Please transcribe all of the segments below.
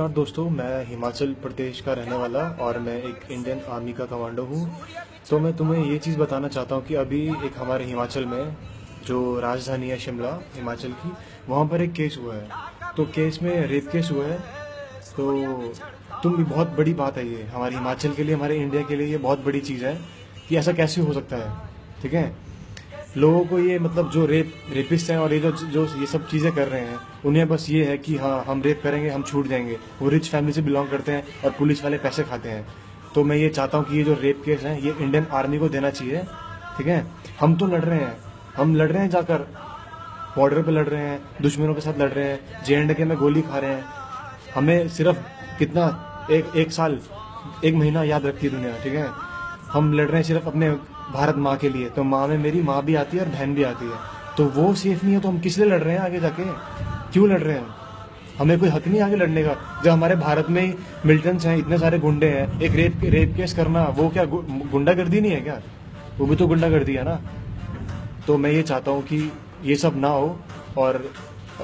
नमस्कार दोस्तों, मैं हिमाचल प्रदेश का रहने वाला और मैं एक इंडियन आर्मी का कमांडो हूँ। तो मैं तुम्हें ये चीज़ बताना चाहता हूँ कि अभी एक हमारे हिमाचल में जो राजधानी है शिमला हिमाचल की, वहाँ पर एक केस हुआ है। तो केस में रेप केस हुआ है। तो तुम भी बहुत बड़ी बात है ये हमारे हिमाचल के लिए, हमारे इंडिया के लिए ये बहुत बड़ी चीज़ है कि ऐसा कैसे हो सकता है। ठीक है, लोगों को ये मतलब जो रेपिस्ट हैं और ये जो ये सब चीज़ें कर रहे हैं, उन्हें बस ये है कि हाँ हम रेप करेंगे, हम छूट जाएंगे। वो रिच फैमिली से बिलोंग करते हैं और पुलिस वाले पैसे खाते हैं। तो मैं ये चाहता हूँ कि ये जो रेप केस हैं ये इंडियन आर्मी को देना चाहिए। ठीक है, हम तो लड़ रहे हैं, हम लड़ रहे हैं, जाकर बॉर्डर पे लड़ रहे हैं, दुश्मनों के साथ लड़ रहे हैं, JNK में गोली खा रहे हैं। हमें सिर्फ कितना एक साल, एक महीना याद रखती है दुनिया। ठीक है, हम लड़ रहे हैं सिर्फ अपने भारत माँ के लिए। तो माँ में मेरी माँ भी आती है और बहन भी आती है। तो वो सेफ नहीं है तो हम किस लिए लड़ रहे हैं आगे जाके? क्यों लड़ रहे हैं हमें कोई हक नहीं आगे लड़ने का। जब हमारे भारत में ही मिलिटेंट्स हैं, इतने सारे गुंडे हैं, एक रेप केस करना वो क्या गुंडागर्दी नहीं है क्या? वो भी तो गुंडागर्दी है ना। तो मैं ये चाहता हूँ कि ये सब ना हो और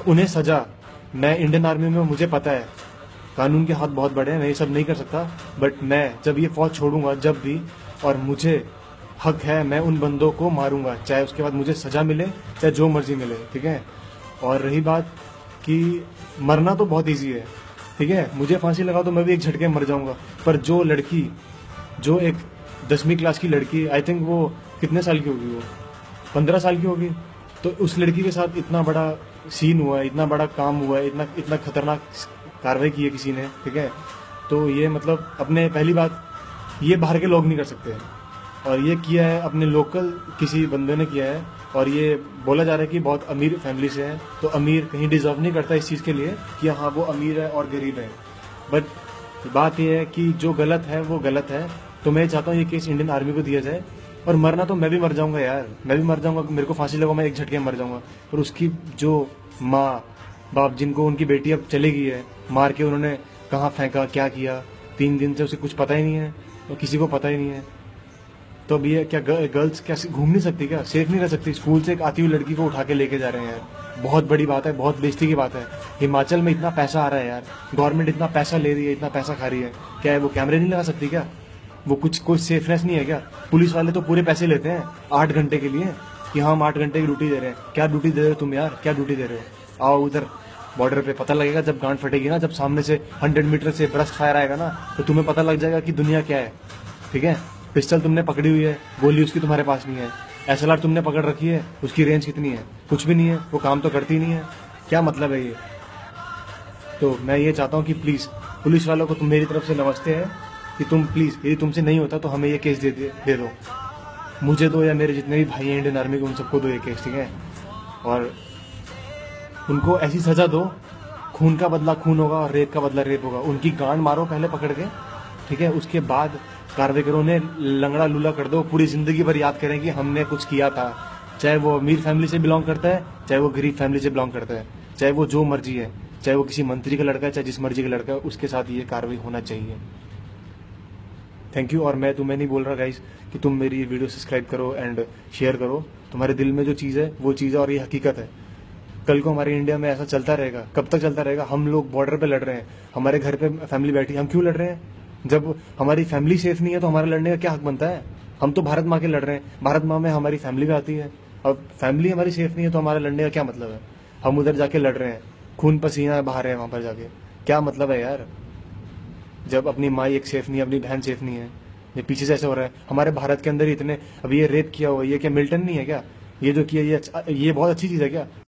उन्हें सजा। मैं इंडियन आर्मी में, मुझे पता है कानून के हाथ बहुत बड़े हैं, मैं ये सब नहीं कर सकता। बट मैं जब ये फौज छोड़ूंगा जब भी, और मुझे हक है, मैं उन बंदों को मारूंगा, चाहे उसके बाद मुझे सजा मिले, चाहे जो मर्जी मिले। ठीक है, और रही बात कि मरना तो बहुत इजी है। ठीक है, मुझे फांसी लगा तो मैं भी एक झटके मर जाऊंगा। पर जो लड़की, जो एक 10वीं क्लास की लड़की, आई थिंक वो कितने साल की होगी, वो 15 साल की होगी, तो उस लड़की के साथ इतना बड़ा सीन हुआ है, इतना बड़ा काम हुआ है, इतना खतरनाक कार्रवाई की है किसी ने। ठीक है, तो ये मतलब अपने, पहली बात ये बाहर के लोग नहीं कर सकते, और ये किया है अपने लोकल किसी बंदे ने किया है। और ये बोला जा रहा है कि बहुत अमीर फैमिली से है। तो अमीर कहीं डिजर्व नहीं करता इस चीज़ के लिए कि हाँ वो अमीर है और गरीब है। बट बात ये है कि जो गलत है वो गलत है। तो मैं चाहता हूँ ये केस इंडियन आर्मी को दिया जाए। और मरना तो मैं भी मर जाऊंगा यार, मैं भी मर जाऊंगा, मेरे को फांसी लगा, मैं एक झटके मर जाऊंगा। पर उसकी जो माँ बाप, जिनको उनकी बेटी अब चली गई है, मार के उन्होंने कहाँ फेंका, क्या किया, 3 दिन से उसे कुछ पता ही नहीं है और किसी को पता ही नहीं है। तो अब ये क्या गर्ल्स क्या घूम नहीं सकती क्या? सेफ नहीं रह सकती? स्कूल से एक आती हुई लड़की को उठा के लेके जा रहे हैं यार, बहुत बड़ी बात है, बहुत बेइज्जती की बात है। हिमाचल में इतना पैसा आ रहा है यार, गवर्नमेंट इतना पैसा ले रही है, इतना पैसा खा रही है, क्या है वो कैमरे नहीं लगा सकती क्या? वो कुछ कोई सेफनेस नहीं है क्या? पुलिस वाले तो पूरे पैसे लेते हैं 8 घंटे के लिए कि हम 8 घंटे की ड्यूटी दे रहे हैं। क्या ड्यूटी दे रहे हो तुम यार, क्या ड्यूटी दे रहे हो? आओ उधर बॉर्डर पे, पता लगेगा जब गांड फटेगी ना, जब सामने से 100 मीटर से ब्रस्ट फायर आएगा ना, तो तुम्हें पता लग जाएगा कि दुनिया क्या है। ठीक है, पिस्टल तुमने पकड़ी हुई है, गोली उसकी तुम्हारे पास नहीं है, SLR तुमने पकड़ रखी है, उसकी रेंज कितनी है? कुछ भी नहीं है, वो काम तो करती नहीं है। क्या मतलब है ये? तो मैं ये चाहता हूँ कि प्लीज पुलिस वालों को तुम, मेरी तरफ से नमस्ते है कि तुम प्लीज, यदि तुमसे नहीं होता तो हमें ये केस दे दो। मुझे दो या मेरे जितने भी भाई हैं इंडियन आर्मी के, उन सबको दो ये केस। ठीक है, और उनको ऐसी सजा दो, खून का बदला खून होगा और रेप का बदला रेप होगा। उनकी गांड मारो पहले पकड़ के, ठीक है, उसके बाद कार्रवाई करो, उन्हें लंगड़ा लूला कर दो, पूरी जिंदगी भर याद करें कि हमने कुछ किया था। चाहे वो अमीर फैमिली से बिलोंग करता है, चाहे वो गरीब फैमिली से बिलोंग करता है, चाहे वो जो मर्जी है, चाहे वो किसी मंत्री का लड़का है, चाहे जिस मर्जी का लड़का है, उसके साथ ये कार्रवाई होना चाहिए। Thank you. और मैं तुम्हें नहीं बोल रहा गाइस कि तुम मेरी वीडियो सब्सक्राइब करो एंड शेयर करो। तुम्हारे दिल में जो चीज़ है वो चीज़ है और ये हकीकत है। कल को हमारे इंडिया में ऐसा चलता रहेगा, कब तक चलता रहेगा? हम लोग बॉर्डर पे लड़ रहे हैं, हमारे घर पे फैमिली बैठी, हम क्यों लड़ रहे हैं? जब हमारी फैमिली सेफ नहीं है तो हमारा लड़ने का क्या हक बनता है? हम तो भारत माँ के लड़ रहे हैं, भारत माँ में हमारी फैमिली भी आती है। अब फैमिली हमारी सेफ नहीं है तो हमारा लड़ने का क्या मतलब है? हम उधर जाके लड़ रहे हैं, खून पसीना बहा रहे हैं वहां पर जाके, क्या मतलब है यार? जब अपनी माँ एक सेफ नहीं है, अपनी बहन सेफ नहीं है, ये पीछे से ऐसे हो रहा है। हमारे भारत के अंदर इतने, अब ये रेप किया हुआ, ये क्या मिल्टन नहीं है क्या? ये जो किया ये बहुत अच्छी चीज़ है क्या?